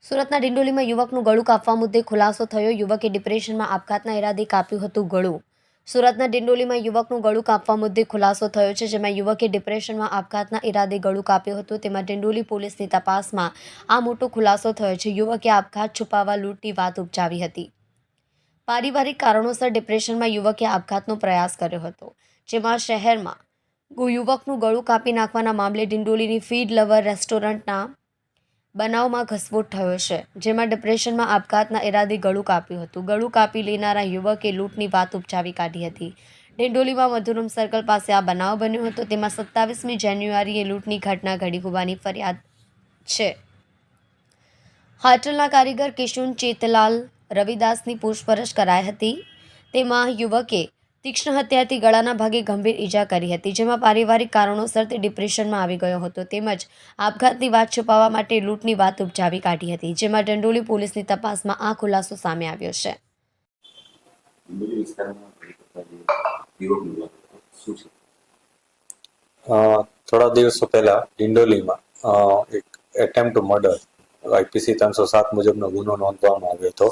સુરતના ડિંડોલીમાં યુવકનું ગળું કાપવા મુદ્દે ખુલાસો થયો. યુવકે ડિપ્રેશનમાં આપઘાતના ઈરાદે કાપ્યું હતું ગળું. સુરતના ડિંડોલીમાં યુવકનું ગળું કાપવા મુદ્દે ખુલાસો થયો છે, જેમાં યુવકે ડિપ્રેશનમાં આપઘાતના ઈરાદે ગળું કાપ્યું હતું. તેમાં ડિંડોલી પોલીસની તપાસમાં આ મોટો ખુલાસો થયો છે. યુવકે આપઘાત છુપાવવા લૂંટની વાત ઉપજાવી હતી. પારિવારિક કારણોસર ડિપ્રેશનમાં યુવકે આપઘાતનો પ્રયાસ કર્યો હતો, જેમાં શહેરમાં યુવકનું ગળું કાપી નાખવાના મામલે ડિંડોલીની ફીડ લવર રેસ્ટોરન્ટના બનાવમાં ઘસમુટ થયો છે, જેમાં ડિપ્રેશનમાં આપઘાતના ઈરાદે ગળું કાપ્યું હતું. ગળું કાપી લેનારા યુવકે લૂંટની વાત ઉપજાવી કાઢી હતી. ડિંડોલીમાં મધુરમ સર્કલ પાસે આ બનાવ બન્યો હતો. તેમાં 27મી જાન્યુઆરીએ લૂંટની ઘટના ઘડી હોવાની ફરિયાદ છે. હોટલના કારીગર કિશુન ચેતલાલ રવિદાસની પૂછપરછ કરાઈ હતી. તેમાં યુવકે તીક્ષ્ણ હત્યાથી ગળાના ભાગે ગંભીર ઈજા કરી હતી, જેમાં પારિવારિક કારણોસર તે ડિપ્રેશનમાં આવી ગયો હતો. તેમજ આપઘાતની વાત છુપાવવા માટે લૂંટની વાત ઉપજાવી કાઢી હતી, જેમાં ડિંડોલી પોલીસની તપાસમાં આ ખુલાસો સામે આવ્યો છે. થોડા દિવસો પહેલા ડિંડોલીમાં એક એટેમ્પ્ટ ટુ મર્ડર IPC 307 મુજબનો ગુનો નોંધવામાં આવ્યો હતો.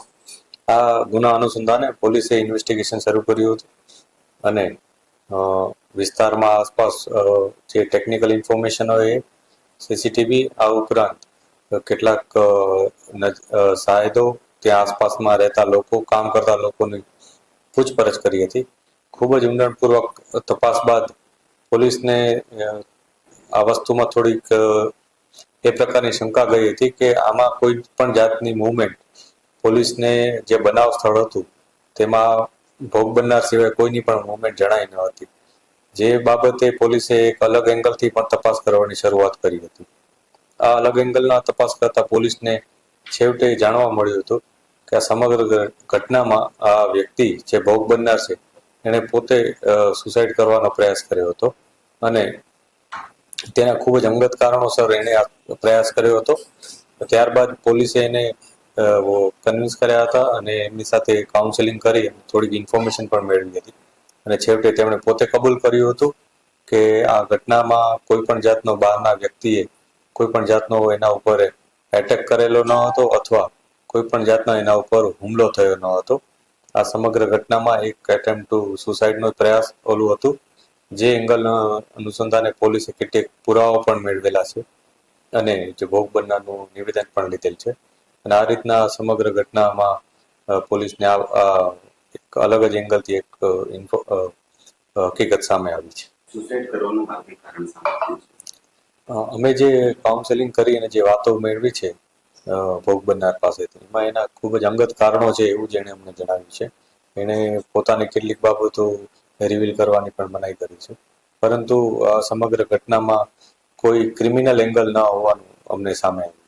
આ ગુના અનુસંધાને પોલીસે ઇન્વેસ્ટિગેશન શરૂ કર્યું હતું અને વિસ્તારમાં આસપાસ જે ટેકનિકલ ઇન્ફોર્મેશન હોય એ CCTV, આ ઉપરાંત કેટલાક સાહેદો, ત્યાં આસપાસમાં રહેતા લોકો, કામ કરતા લોકોની પૂછપરછ કરી હતી. ખૂબ જ ઊંડાણપૂર્વક તપાસ બાદ પોલીસને આ વસ્તુમાં થોડીક એ પ્રકારની શંકા ગઈ હતી કે આમાં કોઈ પણ જાતની મૂવમેન્ટ પોલીસને જે બનાવ સ્થળ હતું તેમાં ભોગ બનનાર સિવાય કોઈની પણ મૂવમેન્ટ જણાઈ ન હતી. જે બાબતે પોલીસે એક અલગ એંગલથી પણ તપાસ કરવાની શરૂઆત કરી હતી. આ અલગ એંગલના તપાસ કરતા પોલીસને છેવટે જાણવા મળ્યું હતું કે આ સમગ્ર ઘટનામાં આ વ્યક્તિ જે ભોગ બનનાર છે એણે પોતે સુસાઇડ કરવાનો પ્રયાસ કર્યો હતો અને તેના ખૂબ જ અંગત કારણોસર એણે આ પ્રયાસ કર્યો હતો. ત્યારબાદ પોલીસે એને કન્વિન્સ કર્યા હતા અને એમની સાથે કાઉન્સેલિંગ કરી થોડીક ઇન્ફોર્મેશન પણ મેળવી હતી અને છેવટે તેમણે પોતે કબૂલ કર્યું હતું કે આ ઘટનામાં કોઈ પણ જાતનો બહારના વ્યક્તિએ કોઈ પણ જાતનો એના ઉપર એટેક કરેલો ન હતો અથવા કોઈ પણ જાતનો એના ઉપર હુમલો થયો ન હતો. આ સમગ્ર ઘટનામાં એક એટેમ્પ્ટ ટુ સુસાઇડનો પ્રયાસ ઓલું હતું, જે એંગલ અનુસંધાને પોલીસે કેટલીક પુરાવા પણ મેળવેલા છે અને જે ભોગ બનનારનું નિવેદન પણ લીધેલ છે. અને આ રીતના સમગ્ર ઘટનામાં પોલીસને એક અલગ જ એંગલથી એક હકીકત સામે આવી છે. સુસાઇડ કરવાનું કારણ સામે અમે જે કાઉન્સેલિંગ કરી અને જે વાતો મેળવી છે ભોગ બનનાર પાસેથી, એમાં એના ખૂબ જ અંગત કારણો છે એવું જ એણે અમને જણાવ્યું છે. એણે પોતાની કેટલીક બાબતો રિવીલ કરવાની પણ મનાઈ કરી છે, પરંતુ આ સમગ્ર ઘટનામાં કોઈ ક્રિમિનલ એંગલ ન હોવાનું અમને સામે આવ્યું.